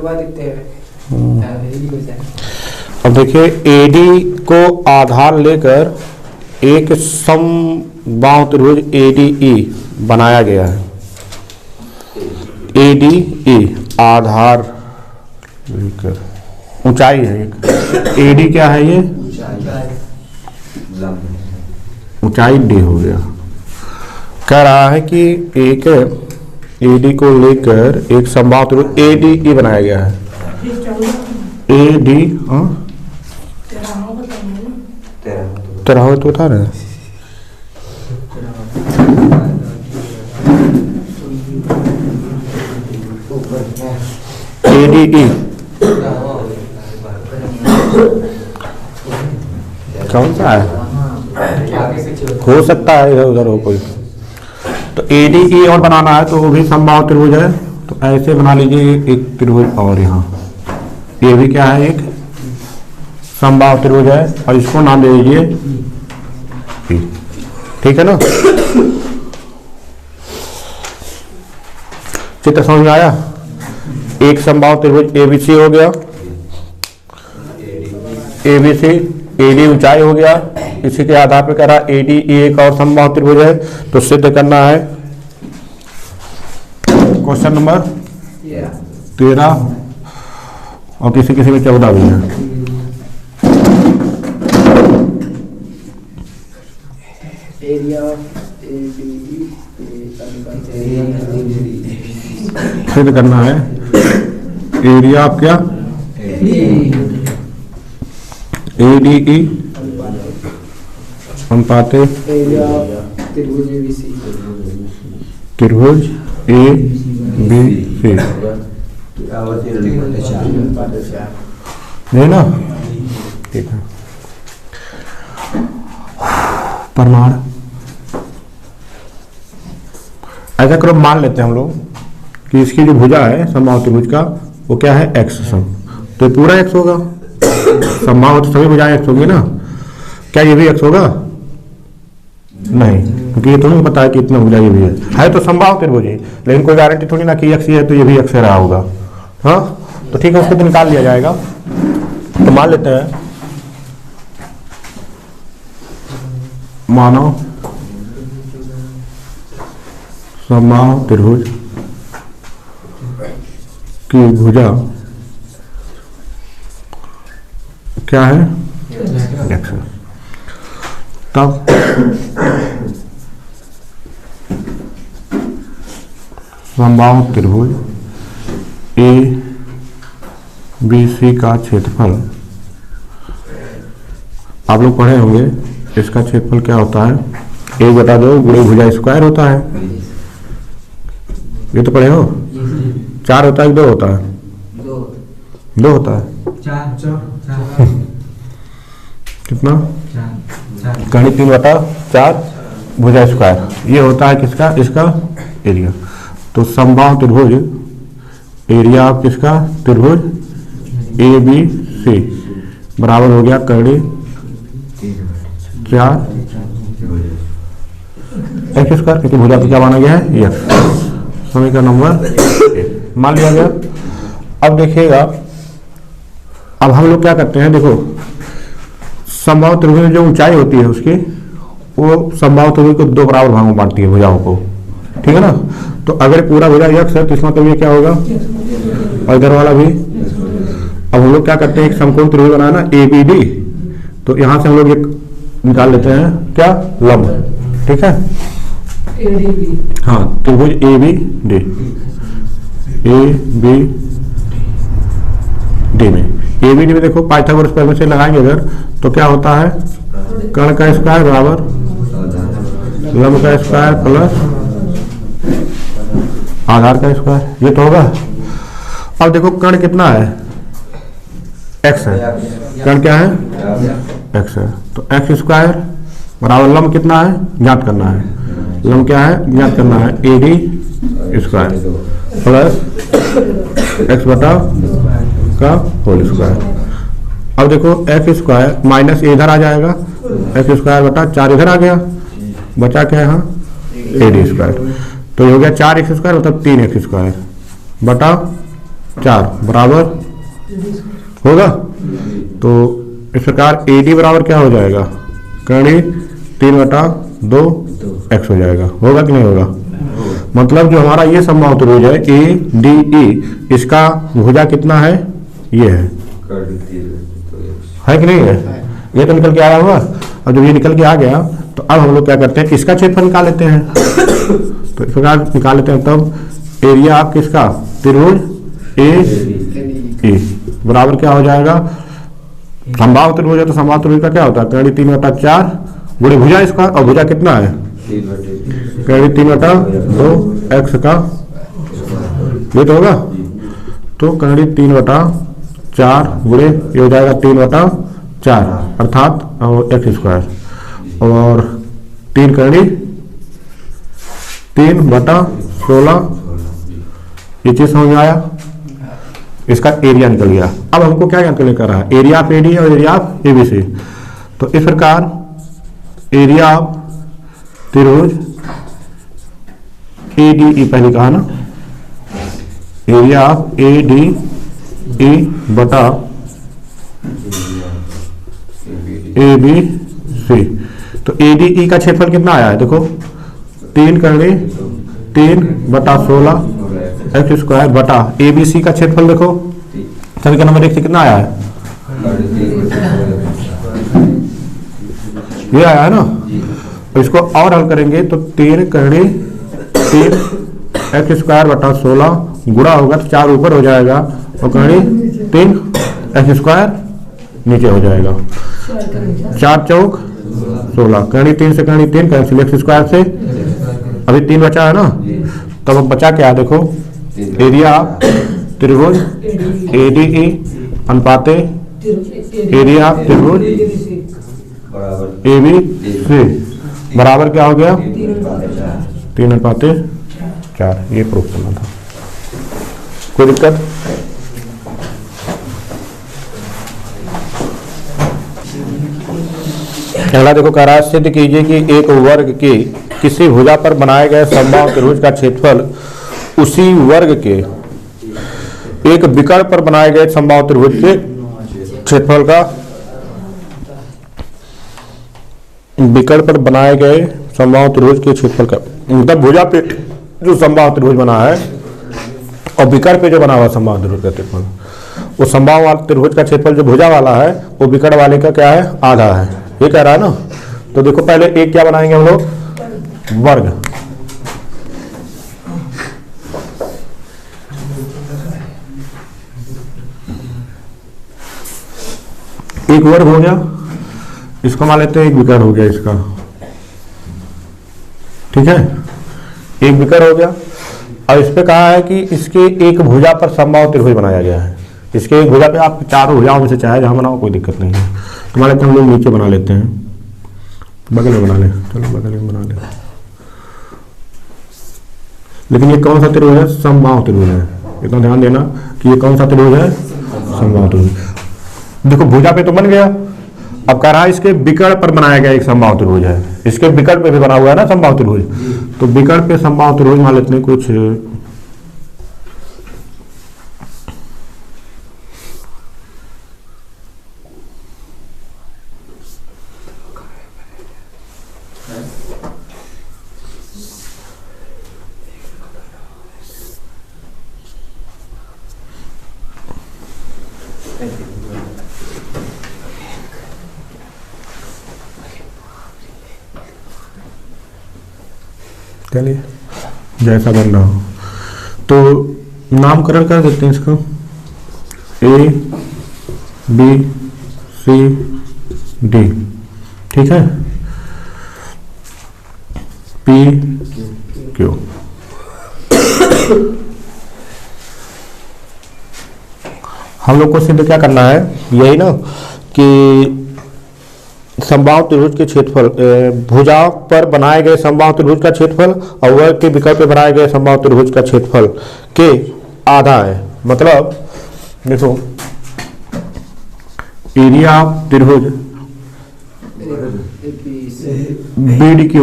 खुलवा देते हैं। अब देखिए एडी को आधार लेकर एक समबाहु त्रिभुज एडीई बनाया गया है। एडीई आधार लेकर ऊंचाई है एक, एडी क्या है ये ऊंचाई डी हो गया। कह रहा है कि एक एडी को लेकर एक समबाहु त्रिभुज एडीई बनाया गया है। एडी तेरह तो बता रहे हैं। एडीई कौन सा है, हो सकता है इधर उधर हो कोई। तो एडीई और बनाना है तो वो भी समबाहु त्रिभुज है। तो ऐसे बना लीजिए एक त्रिभुज और यहाँ ये भी क्या है एक समबाहु त्रिभुज है और इसको नाम दे दीजिए पी। ठीक है ना, चित्र समझ में आया। एक समबाहु त्रिभुज एबीसी हो गया, एबीसी एडी ऊंचाई हो गया। इसी के आधार पर कह रहा एडी एक और समबाहु त्रिभुज है। तो सिद्ध करना है क्वेश्चन नंबर 13 और किसी किसी में 14 भी है। सिद्ध करना है एरिया ऑफ क्या एडीई अनुपाते त्रिभुज ए बी सी नहीं ना। ठीक है, प्रमाण ऐसा करो मान लेते हैं हम लोग कि इसकी जो भुजा है समबाहु त्रिभुज का वो क्या है एक्स सम। तो ये पूरा एक्स होगा, समबाहु तो सभी भुजाएं एक्स होगी ना। क्या ये भी एक्स होगा? नहीं, क्योंकि ये तो नहीं पता है कि इतना भुजा ये भी है तो समबाहु त्रिभुज है, लेकिन कोई गारंटी थोड़ी ना कि एक्स ही है तो ये भी एक्स रहा होगा। हाँ तो ठीक है, उसको तो निकाल लिया जाएगा। तो मान लेते हैं, मानो समबाहु त्रिभुज की भुजा क्या है एक्स। तब समबाहु त्रिभुज ए बी सी का क्षेत्रफल आप लोग पढ़े होंगे। इसका क्षेत्रफल क्या होता है 1/2 गुणे भुजा स्क्वायर होता है। ये तो पढ़े हो। 4 होता है कि 2 होता है? 2 होता है। कितना कहीं 3/4 भुजा स्क्वायर ये होता है किसका इसका एरिया। तो समबाहु त्रिभुज एरिया ऑफ किसका त्रिभुज ए बी सी बराबर हो गया करड़ी 4 एक्स स्क्वायर, क्योंकि भुजा तो क्या माना गया है एक्स। समीकरण नंबर मान लिया गया। अब देखिएगा, अब हम लोग क्या करते हैं, देखो समबाहु त्रिभुज में जो ऊंचाई होती है उसकी वो समबाहु त्रिभुज को 2 बराबर भागों में बांटती है भुजाओं को। ठीक है ना। तो अगर पूरा भुजा एक्स है तो इसका मतलब ये क्या होगा और इधर वाला भी। अब हम लोग क्या करते हैं, एक समकोण त्रिभुज बनाना ए बी डी। तो यहां से हम लोग एक निकाल लेते हैं क्या लंब। ठीक है, हाँ त्रिभुज A B D, A B D में ए बी डी में देखो पाइथागोरस प्रमेय से लगाएंगे अगर तो क्या होता है कर्ण का स्क्वायर बराबर लंब का स्क्वायर प्लस आधार का स्क्वायर, ये तो होगा। अब देखो कर्ण कितना है एक्स है, कर्ण क्या है एक्स है। तो एक्स स्क्वायर बराबर लंब कितना है ज्ञात करना है, लंब क्या है ज्ञात करना है A D square plus x बटा का होल स्क्वायर। अब देखो एक्स स्क्वायर माइनस इधर आ जाएगा, एक्स स्क्वायर बटा 4 इधर आ गया, बचा क्या है यहाँ ए डी स्क्वायर। तो ये हो गया 4x स्क्वायर मतलब 3x स्क्वायर बटा 4 बराबर होगा। तो इस प्रकार AD बराबर क्या हो जाएगा, कड़ी 3/2 x हो जाएगा। होगा कि नहीं होगा? मतलब जो हमारा ये समबाहु त्रिभुज है ADE, इसका भुजा कितना है, ये है कि नहीं है? ये तो निकल के आया होगा। अब जब ये निकल के आ गया तो अब हम लोग क्या करते हैं, इसका क्षेत्रफल निकाल लेते हैं। तो इस प्रकार निकाल लेते हैं। तब एरिया आप किसका, त्रिभुज AE बराबर क्या हो जाएगा, समबाहु त्रिभुज है तो समबाहु त्रिभुज का क्या होता है, कड़ी 3/4 गुणे भुजा इसका, और भुजा कितना है, कड़ी 3/2 x का, ये तो होगा। तो कड़ी 3/4 गुणे ये हो जाएगा 3/4 अर्थात x², और 3 कड़ी 3/16, ये चीज समझ में आया। इसका एरिया निकल गया। अब हमको क्या निकलने कर रहा है, एरिया ऑफ AD और एरिया ऑफ ABC। तो इस प्रकार एरिया ऑफ त्रिभुज ADE पहले कहा ना, एरिया ऑफ ADE बटा ABC। तो ADE का क्षेत्रफल कितना आया है, देखो 3 कड़ी 3/16 x² बटा ABC का क्षेत्रफल देखो समीकरण नंबर 1 से कितना आया है, ये आया है ना। तो इसको और हल करेंगे तो 3 कड़ी 3 x² बटा 16 गुणा होगा तो 4 ऊपर हो जाएगा, और कड़ी 3 x² नीचे हो जाएगा। 4 चौक 16, कड़ी 3 से कड़ी 3 कैंसिल, x² से अभी 3 बचा है ना। तब अब बचा क्या, देखो एरिया त्रिभुज ADE अनुपाते एरिया त्रिभुज ABC बराबर क्या हो गया, 3/4। ये प्रूफ करना था। कोई दिक्कत? अगला देखो, कह रहा है सिद्ध कीजिए कि एक वर्ग के किसी भुजा पर बनाए गए समबाहु त्रिभुज का क्षेत्रफल उसी वर्ग के एक विकर्ण पर बनाए गए समबाहु त्रिभुज के क्षेत्रफल का, विकर्ण पर बनाए गए समबाहु त्रिभुज के क्षेत्रफल का, मतलब भुजा पे जो समबाहु त्रिभुज बना है और विकर्ण पे जो बना हुआ समबाहु त्रिभुज का क्षेत्रफल, वो समबाहु त्रिभुज का क्षेत्रफल जो भुजा वाला है वो विकर्ण वाले का क्या है, आधा है। ये कह रहा है ना। तो देखो पहले एक क्या बनाएंगे हम लोग, वर्ग। एक वर्ग हो गया, इसको मान लेते हैं एक विकर्ण हो गया इसका, ठीक है, एक विकर्ण हो गया। और इस पे कहा है कि इसके एक भुजा पर समबाहु त्रिभुज बनाया गया है। इसके एक भुजा पे आप चारों भुजाओं में से चाहे जहां बनाओ कोई दिक्कत नहीं है। तो मान लेते हैं हम लोग नीचे बना लेते हैं, बगल में बना ले, चलो बगल में बना ले। लेकिन ये कौन सा त्रिभुज है, समबाहु त्रिभुज है। इतना ध्यान देना कि ये कौन सा त्रिभुज है, समबाहु त्रिभुज। देखो भुजा पे तो बन गया, अब कह रहा है इसके विकर्ण पर बनाया गया एक समबाहु त्रिभुज है। इसके विकर्ण पे भी बना हुआ है ना समबाहु त्रिभुज, तो विकर्ण पे समबाहु त्रिभुज मान लेते हैं कुछ चलिए जैसा बन रहा हो। तो नामकरण कर देते हैं इसका, A B C D, ठीक है, P Q। हम लोग को सिद्ध क्या करना है, यही ना कि समबाहु त्रिभुज के क्षेत्रफल, भुजा पर बनाए गए समबाहु त्रिभुज का क्षेत्रफल और वर्ग के विकर्ण पे बनाए गए समबाहु त्रिभुज का क्षेत्रफल के आधा है। मतलब देखो एरिया ऑफ त्रिभुज BDQ,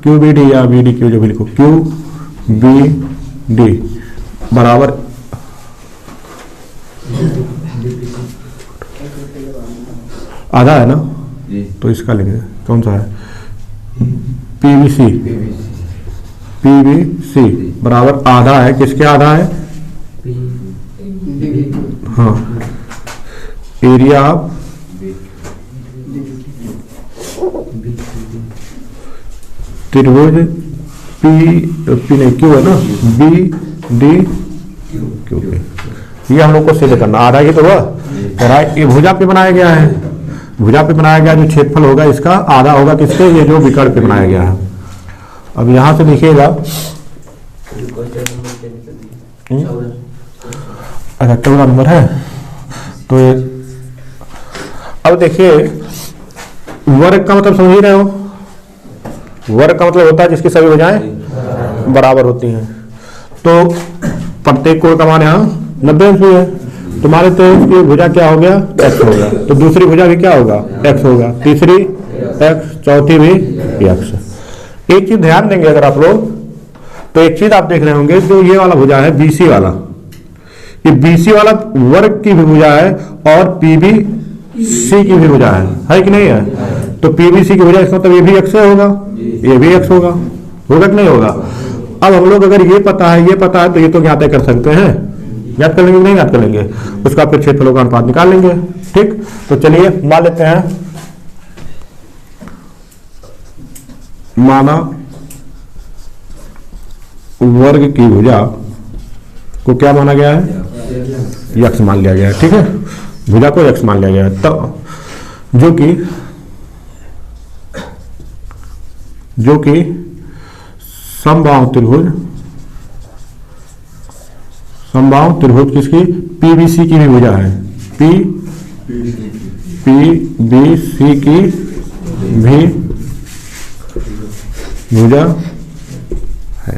QBD या BDQ जो भी लिखो, QBD बराबर आधा है ना, तो इसका लेंगे कौन सा है, पीवीसी। पीवीसी बराबर आधा है, किसके आधा है, हाँ, एरिया ऑफ त्रिभुज पी नहीं क्यू है ना, बी डी क्यू पे। ये हम लोग को सिद्ध करना, आधा ही तो हुआ, ये भुजा पे बनाया गया है, भुजा पे बनाया गया जो क्षेत्रफल होगा इसका आधा होगा किसके, ये जो विकर्ण पे बनाया गया है। अब यहां से देखिएगा, अच्छा 14 नंबर है, तो ये अब देखिए वर्ग का मतलब समझ ही रहे हो, वर्ग का मतलब होता है जिसकी सभी भुजाएं बराबर होती हैं। तो प्रत्येक कोण का मान यहाँ 90 अंश है, तुम्हारे तो इसकी भुजा क्या हो गया, x हो गया, तो दूसरी भुजा भी क्या होगा, x होगा, तीसरी x, चौथी भी x। एक चीज ध्यान देंगे अगर आप लोग, तो एक चीज आप देख रहे होंगे, जो ये वाला भुजा है BC वाला, ये BC वाला वर्ग की भी भुजा है और PBC की भी भुजा है कि नहीं है। तो PBC की भुजा इसका मतलब ये भी x से होगा, ये भी x होगा कि नहीं होगा। अब हम लोग अगर ये पता है तो ये तो ज्ञात कर सकते हैं, याद कर लेंगे, नहीं याद कर लेंगे, उसका फिर क्षेत्रफलों का अनुपात निकाल लेंगे। ठीक, तो चलिए मान लेते हैं, माना वर्ग की भुजा को क्या माना गया है, यक्ष मान लिया गया है। ठीक है, भुजा को यक्ष मान लिया गया है, तो जो कि समबाहु त्रिभुज किसकी, पीबीसी की भी भुजा है, पीबीसी की भी भुजा है।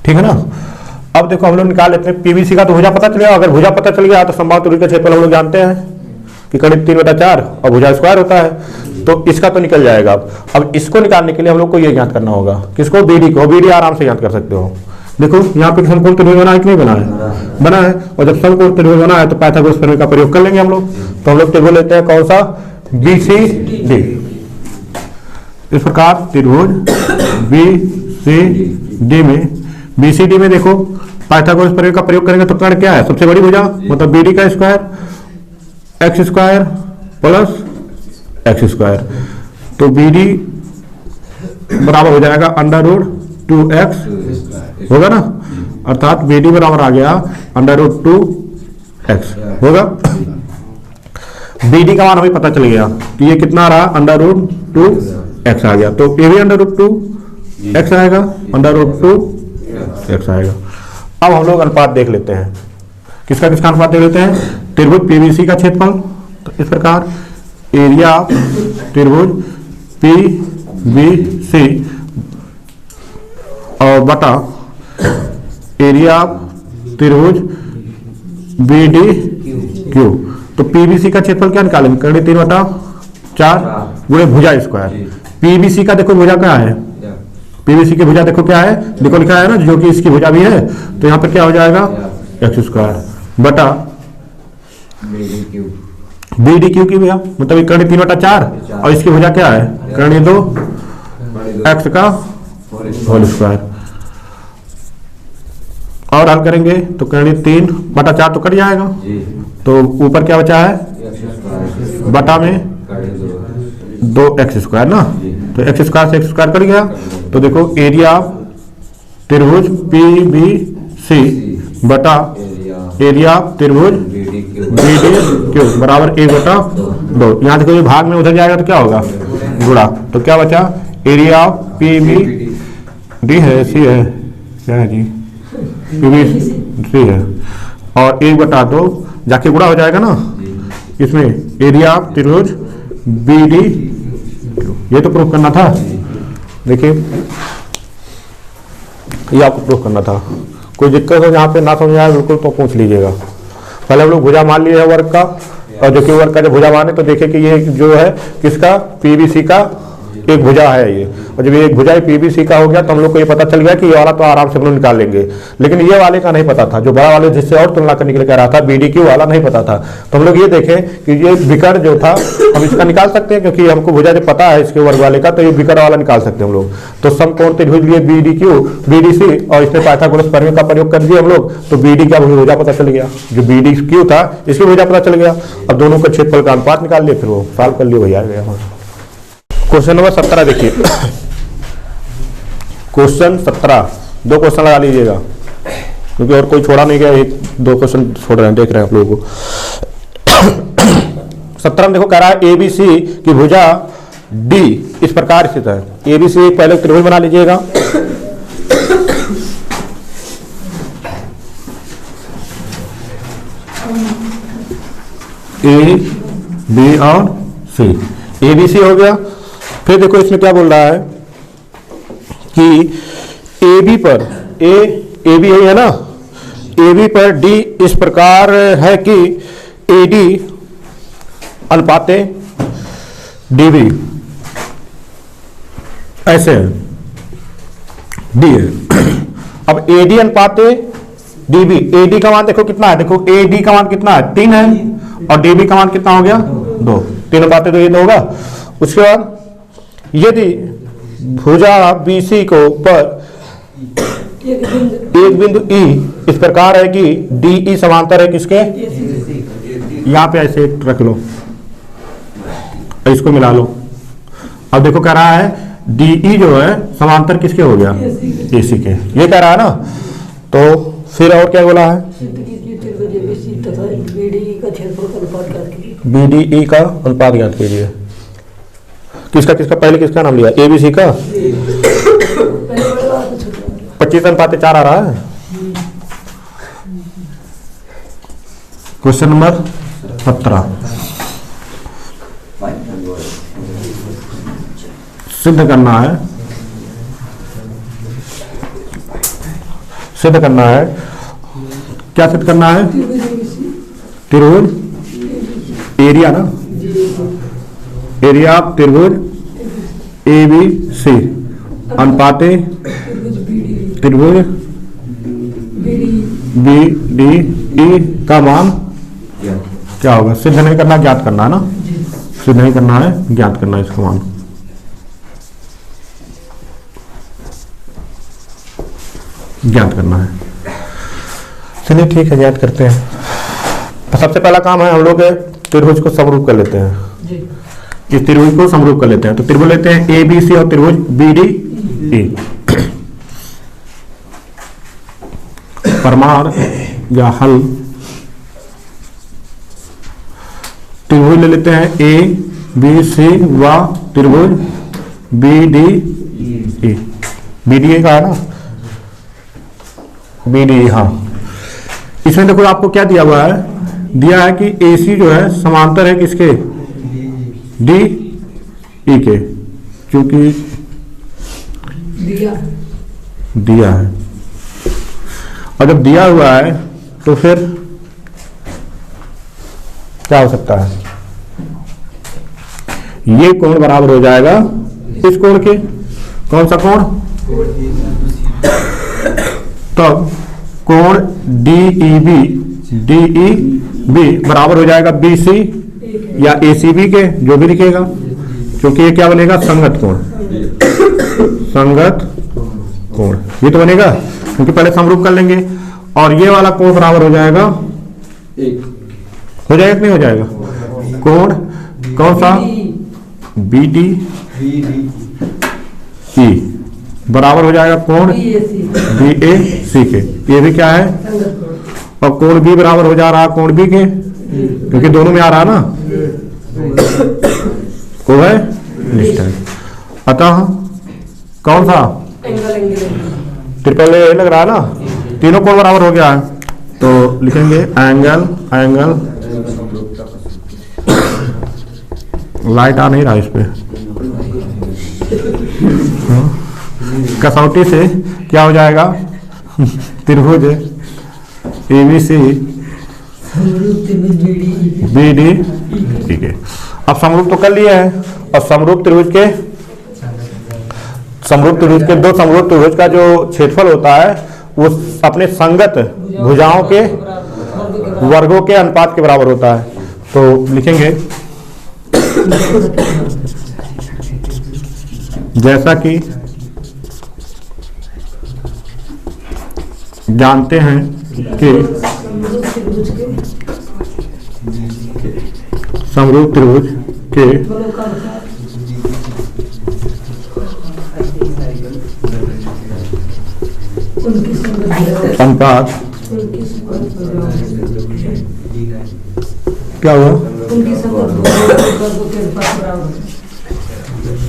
ठीक है ना। अब देखो हम लोग निकाल लेते हैं, पीबीसी का तो भुजा पता चल गया, अगर भुजा पता चल गया तो समबाहु त्रिभुज का क्षेत्रफल हम लोग जानते हैं कि करीब 3/4 और भुजा स्क्वायर होता है, तो इसका तो निकल जाएगा। अब इसको निकालने के लिए हम लोग को ये ज्ञात करना होगा, किसको, बीडी को। बीडी आराम से ज्ञात कर सकते हो, देखो यहाँ पे समकोण त्रिभुज बना है कि नहीं बना है, बना है, और जब समकोण त्रिभुज बना है तो पाइथागोरस प्रमेय का प्रयोग कर लेंगे हम लोग। तो हम लोग त्रिभुज लेते हैं कौन सा, BCD। इस प्रकार त्रिभुज BCD में देखो पाइथागोरस प्रमेय का प्रयोग करेंगे तो कर्ण क्या है, सबसे बड़ी भुजा, मतलब BD का square x square plus x square, तो BD बराबर हो जाएगा √2x होगा ना, अर्थात BD बराबर आ गया √2x होगा। BD का मान हमें पता चल गया कि ये कितना रहा, √2x आ गया, तो ये भी √2x आएगा, √2x आएगा। अब हम लोग अनुपात देख लेते हैं, किसका अनुपात देख लेते हैं, त्रिभुज PBC का क्षेत्रफल, तो इस प्रकार एरिया त्रिभुज PBC और बटा एरिया त्रिभुज BDQ। तो PBC का क्षेत्रफल क्या निकालेंगे, करीब 3/4 गुणे भुजा स्क्वायर। PBC का देखो भुजा क्या है, PBC की भुजा देखो क्या है, देखो लिखा है ना, जो कि इसकी भुजा भी है, तो यहाँ पर क्या हो जाएगा x स्क्वायर बटा BDQ की भुजा, मतलब करीब 3/4 और इसकी भुजा क्या है, करीब 2x का होल स्क्वायर। और हल करेंगे तो करीब 3/4 तो कट जाएगा, तो ऊपर क्या बचा है, बटा में 2x स्क्वायर ना, तो x स्क्वायर से x स्क्वायर कट गया, तो देखो एरिया त्रिभुज PBC बटा एरिया त्रिभुज BDQ बराबर 1/2। यहाँ देखो ये भाग में उधर जाएगा तो क्या होगा, गुणा, तो क्या बचा, एरिया PBD है, C है, क्या है जी, PBC है, और 1/2 जाके गुणा हो जाएगा ना इसमें, एरिया त्रिभुज BDQ। ये तो प्रूफ करना था, देखिए ये आपको प्रूफ करना था। कोई दिक्कत हो यहाँ पे ना समझ आए बिल्कुल तो पूछ लीजिएगा। पहले हम लोग भुजा मान लिए है वर्ग का, और जो कि वर्ग का जब भुजा माने तो देखे कि ये जो है किसका, PBC का एक भुजा है ये, और जब ये भुजा पीबीसी का हो गया तो हम लोग को ये पता चल गया कि ये वाला तो आराम से हम लोग निकाल लेंगे, लेकिन ये वाले का नहीं पता था, जो बड़ा वाले जिससे और तुलना करने के लिए कह रहा था बीडीक्यू वाला नहीं पता था। तो हम लोग ये देखें कि ये विकर्ण जो था हम इसका निकाल सकते हैं, क्योंकि हमको भुजा जो पता है इसके वर्ग वाले का, तो ये विकर्ण वाला निकाल सकते हैं हम लोग। तो समकोण त्रिभुज लिए बीडीक्यू बीडीसी और इसमें पाइथागोरस प्रमेय का प्रयोग कर दिया हम लोग, तो बीडी का भुजा पता चल गया, जो बीडीक्यू था इसकी भुजा पता चल गया। अब दोनों का क्षेत्रफल का अनुपात निकाल लिए, फिर वो सॉल्व कर लिए, वही आ गया। क्वेश्चन नंबर 17 देखिए, क्वेश्चन 17 दो क्वेश्चन लगा लीजिएगा, क्योंकि और कोई छोड़ा नहीं गया, एक दो क्वेश्चन छोड़ रहे हैं, देख रहे हैं आप लोगों को। 17 में देखो कह रहा है एबीसी की भुजा डी इस प्रकार स्थित है। एबीसी पहले त्रिभुज बना लीजिएगा, ए बी और सी, एबीसी हो गया। फिर देखो इसमें क्या बोल रहा है कि ए बी पर ए बी है ना, ए बी पर डी इस प्रकार है कि ए डी अनुपाते डी बी ऐसे है, डी है। अब ए डी अनुपाते डी बी, ए डी का मान देखो कितना है, देखो ए डी का मान कितना है 3 है, और डी बी का मान कितना हो गया 2, 3 अनुपाते तो ये 2 होगा। उसके बाद यदि भुजा बीसी को पर एक बिंदु ई इस प्रकार है कि डी ई समांतर है किसके, यहां पे ऐसे रख लो, इसको मिला लो। अब देखो कह रहा है डी ई जो है समांतर किसके हो गया, एसी के, ये कह रहा है ना। तो फिर और क्या बोला है, बीडीई का अनुपात ज्ञात कीजिए। किसका किसका पहले किसका नाम लिया, एबीसी का 25:4 आ रहा है। क्वेश्चन नंबर 17 सिद्ध करना है, सिद्ध करना है, क्या सिद्ध करना है, त्रिभुज एरिया ना, एरिया ऑफ त्रिभुज ए बी सी अनुपाते त्रिभुज बी डी ई का मान क्या होगा, सिद्ध नहीं करना ज्ञात करना है ना, सिद्ध नहीं करना है ज्ञात करना है इसका मान। ज्ञात करना है, चलिए ठीक है ज्ञात करते हैं। तो सबसे पहला काम है हम लोग त्रिभुज को समरूप कर लेते हैं, इस त्रिभुज को समरूप कर लेते हैं। तो त्रिभुज लेते हैं ए बी सी और त्रिभुज बी डी ई। प्रमाण या हल, त्रिभुज ले लेते हैं ए बी सी व त्रिभुज B D E, B D E का है ना, बी डी ई, हाँ। इसमें देखो आपको क्या दिया हुआ है, दिया है कि AC जो है समांतर है किसके, डी ई के, क्योंकि दिया है। और जब दिया हुआ है तो फिर क्या हो सकता है, ये कोण बराबर हो जाएगा इस कोण के, कौन सा कोण, तब कोण DEB बराबर हो जाएगा BC या ACB के, जो भी लिखेगा, क्योंकि ये क्या बनेगा, संगत कोण, संगत कोण ये तो बनेगा, क्योंकि पहले समरूप कर लेंगे। और ये वाला कोण बराबर हो जाएगा, हो जाएगा कि नहीं हो जाएगा, कोण कौन सा, BDE बराबर हो जाएगा कोण BAC के, ये भी क्या है, और कोण B बराबर हो जा रहा है कोण B के, क्योंकि दोनों में आ रहा है ना, को है निष्ठ है। अतः कौन सा, ट्रिपल ए लग रहा है ना, तीनों कोण बराबर हो गया है, तो लिखेंगे एंगल, एंगल लाइट आ नहीं रहा इस पे, कसौटी से क्या हो जाएगा, त्रिभुज ABC BD, ठीक है। अब समरूप तो कर लिया है, और समरूप त्रिभुज के समरूप त्रिभुज के दो समरूप त्रिभुज का जो क्षेत्रफल होता है वो अपने संगत भुजाओं के वर्गों के अनुपात के बराबर होता है। तो लिखेंगे जैसा कि जानते हैं कि समरूप त्रिभुज के अनुपात क्या हुआ?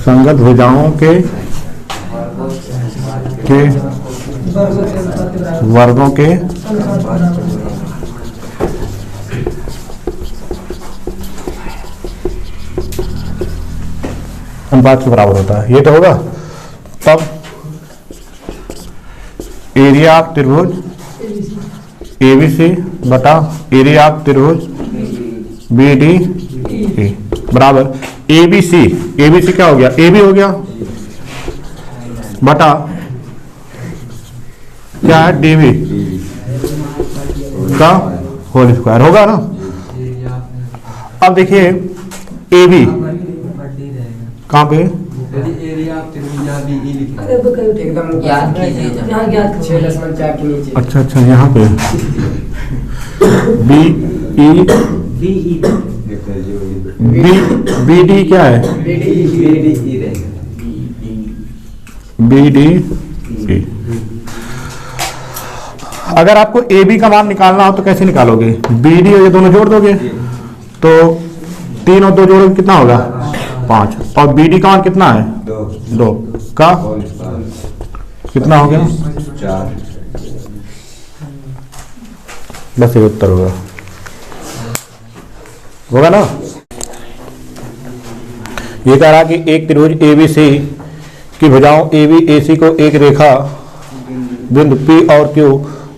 संगत भुजाओं के वर्गों के अनुपात के बराबर होता है। ये तो होगा। तब एरिया ऑफ त्रिभुज एबीसी बटा एरिया ऑफ त्रिभुज बीडीई बराबर एबीसी। एबीसी क्या हो गया? एबी हो गया बटा क्या है? डीबी का होल स्क्वायर होगा ना। अब देखिए एबी कहाँ पे? अच्छा अच्छा यहाँ पे बी ई बी डी क्या है? B D. अगर आपको ए बी का मान निकालना हो तो कैसे निकालोगे? बी डी और ये दोनों जोड़ दोगे तो 3 और 2 जोड़ोगे कितना होगा? 5। और बी डी का मान कितना है? 2 का कितना हो गया? 4। बस ये उत्तर होगा ना। ये कह रहा कि एक त्रिभुज एबीसी की भुजाओं एबी एसी को एक रेखा बिंदु पी और क्यू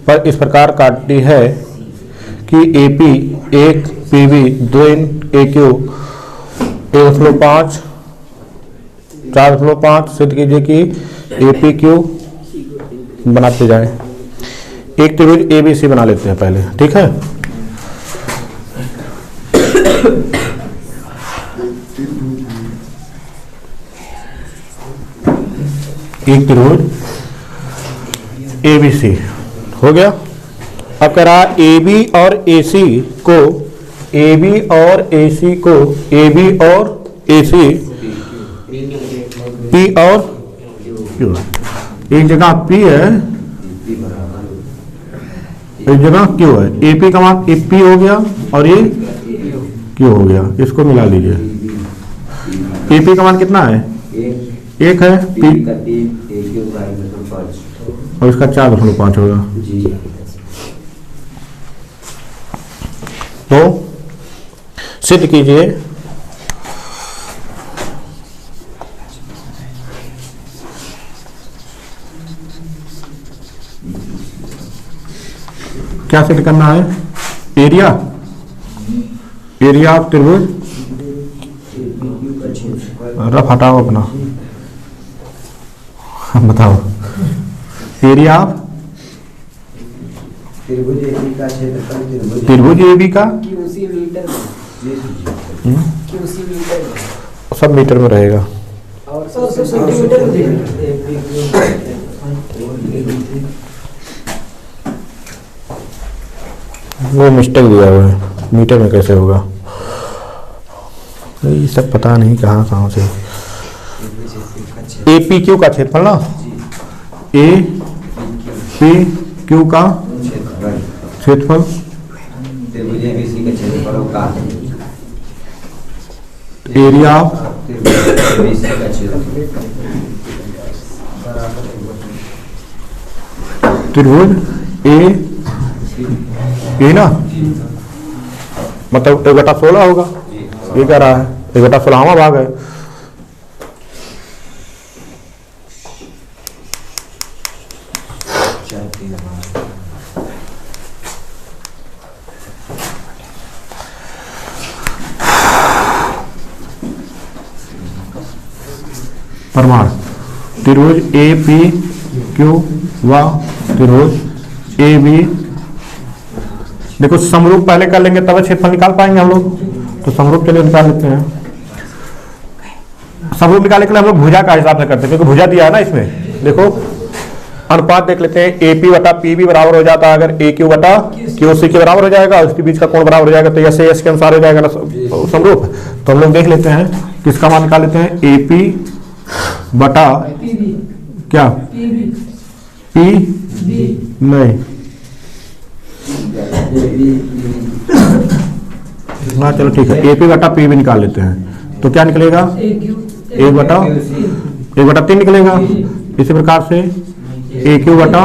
पर इस प्रकार काटती है कि एपी 1 पीबी 2 ए क्यू 1.5 4.5 सिद्ध कीजिए कि एपी क्यू बनाते जाए। एक त्रिभुज एबीसी बना लेते हैं पहले, ठीक है। एक त्रिभुज एबीसी हो गया। अब कह रहा एबी और एसी को एबी और एसी को एबी और एसी पी और क्यू। एक जगह पी है एक जगह क्यू है। एपी का मान पी हो गया और ये क्यू हो गया। इसको मिला लीजिए। एपी का मान कितना है? 1 है। पी और इसका 4.5 होगा। तो सिद्ध कीजिए क्या सिद्ध करना है? एरिया ऑफ त्रिभुज। रफ हटाओ अपना, बताओ। एरिया ऑफ त्रिभुज एबी का सब मीटर में रहेगा। वो मिस्टेक दिया हुआ है, मीटर में कैसे होगा? ये सब पता नहीं कहाँ से। ए पी क्यू का क्षेत्रफल ना, ए पी क्यू का क्षेत्रफल एरिया ऑफ त्रिभुज ए ना, मतलब 1/16 होगा। ये कह रहा है 1/16वां भाग है। प्रमाण त्रिभुज ए पी क्यू व त्रिभुज ए बी। देखो समरूप पहले कर लेंगे तब क्षेत्रफल निकाल पाएंगे हम लोग, तो समरूप चलिए निकाल लेते हैं। समरूप निकालने के लिए हम लोग भुजा का हिसाब से करते हैं, क्योंकि भुजा दिया है ना इसमें। देखो अनुपात देख लेते हैं, ए पी बटा पी बी बराबर हो जाता है अगर ए क्यू बटा क्यू सी के बराबर हो जाएगा, उसके बीच का कोण बराबर हो जाएगा, तो ऐसे एस के अनुसार हो जाएगा ना समरूप। तो हम लोग देख लेते हैं किसका मान निकाल लेते हैं, ए पी बटा क्या पी नहीं हाँ चलो ठीक है, ए पी बटा पी भी निकाल लेते हैं। तो क्या निकलेगा, एक बटा 3 निकलेगा। इसी प्रकार से ए क्यू बटा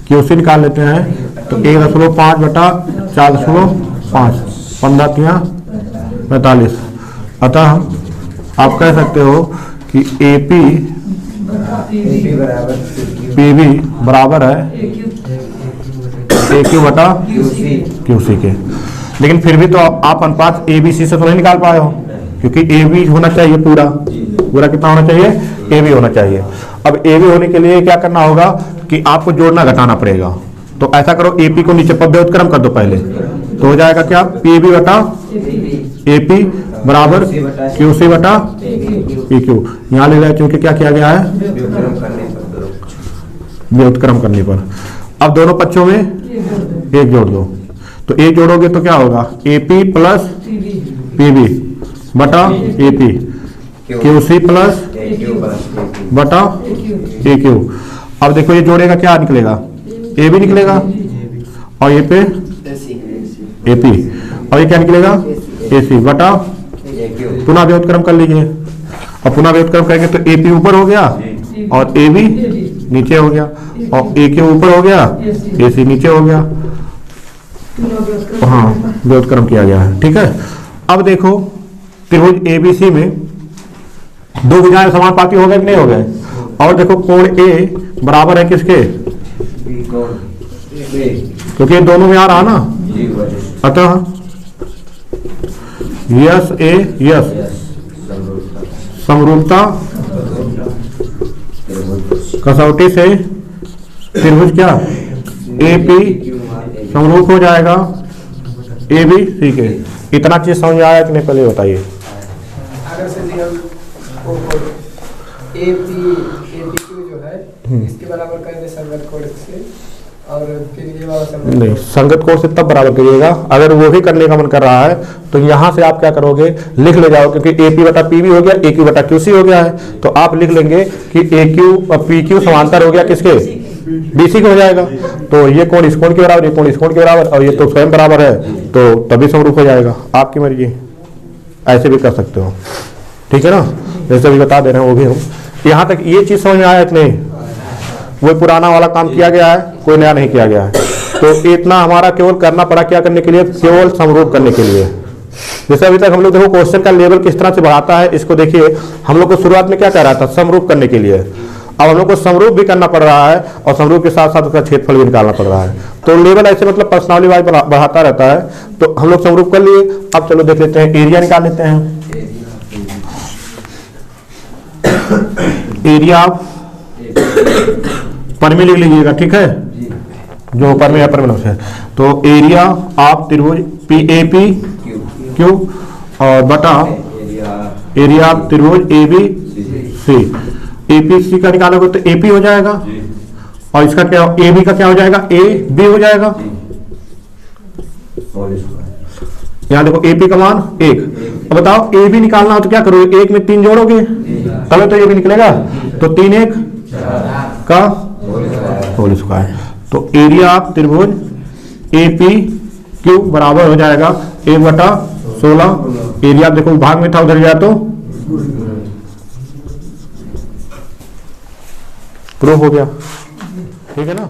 क्यू सी निकाल लेते हैं, तो 1.5 बटा 4.5, 15 45। अतः आप कह सकते हो कि ए पी पी बी बराबर है ए क्यू बटा क्यू सी के। लेकिन फिर भी तो आप अनुपात ए बी सी से तो नहीं निकाल पाए हो, क्योंकि ए बी होना चाहिए पूरा कितना होना चाहिए, ए बी होना चाहिए। अब ए बी होने के लिए क्या करना होगा कि आपको जोड़ना घटाना पड़ेगा। तो ऐसा करो, ए पी को नीचे व्युत्क्रम कर दो पहले, तो हो जाएगा क्या, पी बी बटा ए पी बराबर क्यू सी बटा पी क्यू। यहाँ ले जाए क्योंकि क्या किया गया है, व्युत्क्रम करने पर। अब दोनों पक्षों में एक जोड़ दो, तो एक जोड़ोगे तो क्या होगा, A P plus P B बटा A P Q C plus बटा ए क्यू। अब देखो ये जोड़ेगा क्या निकलेगा, ए बी निकलेगा, और ये पे ए पी, और ये क्या निकलेगा, ए सी बटा। पुनः व्युत्क्रम कर लीजिए, और पुनः व्युत्क्रम करेंगे तो ए पी ऊपर हो गया और ए बी नीचे हो गया, और ए क्यू ऊपर हो गया, ए सी नीचे हो गया। हाँ व्युत्क्रम किया गया है, ठीक है। अब देखो त्रिभुज एबीसी में दो भुजाएं समानुपाती हो गए कि नहीं हो गए, और देखो कोण ए बराबर है किसके, क्योंकि ये दोनों में आ रहा ना, अतः यस ए यस समरूपता कसौटी से त्रिभुज क्या ए पी समरूप हो जाएगा ए बी सी के। इतना चीज समझ में आया कि नहीं, पहले बताइए। अगर से ए पी क्यू जो है इसके बराबर कर दे संगत कोण से, और फिर ये वाला संगत नहीं, संगत कोण से तब बराबर करिएगा। अगर वो भी करने का मन कर रहा है तो यहाँ से आप क्या करोगे, लिख ले जाओ, क्योंकि ए पी बटा पी बी हो गया, ए क्यू बटा क्यू सी हो गया है, तो आप लिख लेंगे कि ए क्यू और पी क्यू समांतर हो गया किसके, बीसी का हो जाएगा। तो ये कोण इस कोण के बराबर, ये कोण इस कोण के बराबर, और ये तो स्वयं बराबर है, तो तभी समरूप हो जाएगा। आपकी मर्जी, ऐसे भी कर सकते हो, ठीक है ना, जैसे भी बता दे रहे हैं वो भी हम। यहाँ तक ये चीज समझ में आया कि नहीं, वो पुराना वाला काम किया गया है, कोई नया नहीं किया गया है। तो इतना हमारा केवल करना पड़ा, क्या करने के लिए, केवल समरूप करने के लिए। जैसे अभी तक हम लोग देखो क्वेश्चन का लेवल किस तरह से बढ़ाता है, इसको देखिए। हम लोग को शुरुआत में क्या कह रहा था, समरूप करने के लिए, अब हम लोग को समरूप भी करना पड़ रहा है, और समरूप के साथ साथ उसका क्षेत्रफल भी निकालना पड़ रहा है। तो लेवल ऐसे मतलब पर्सनालिटी वाइज बढ़ाता रहता है। तो हम लोग समरूप कर लिए, अब चलो देख लेते हैं, एरिया निकाल लेते हैं। एरिया पर में लिख लीजिएगा, ठीक है, जो पर में है पर में है। तो एरिया ऑफ त्रिभुज पी ए पी क्यू और बटा एरिया ऑफ त्रिभुज A B C. A P C का निकालोगे तो ए पी हो जाएगा, और इसका क्या, ए बी का क्या हो जाएगा, ए बी हो जाएगा। यहाँ देखो ए पी का मान 1। अब बताओ ए बी निकालना हो तो क्या करोगे, 1 में 3 जोड़ोगे तभी तो ए बी निकलेगा। तो 3 1 का होल स्क्वायर। तो एरिया ऑफ त्रिभुज ए पी क्यू बराबर हो जाएगा 1/16। एरिया देखो भाग में था, उधर गया तो प्रूफ हो गया, ठीक है ना।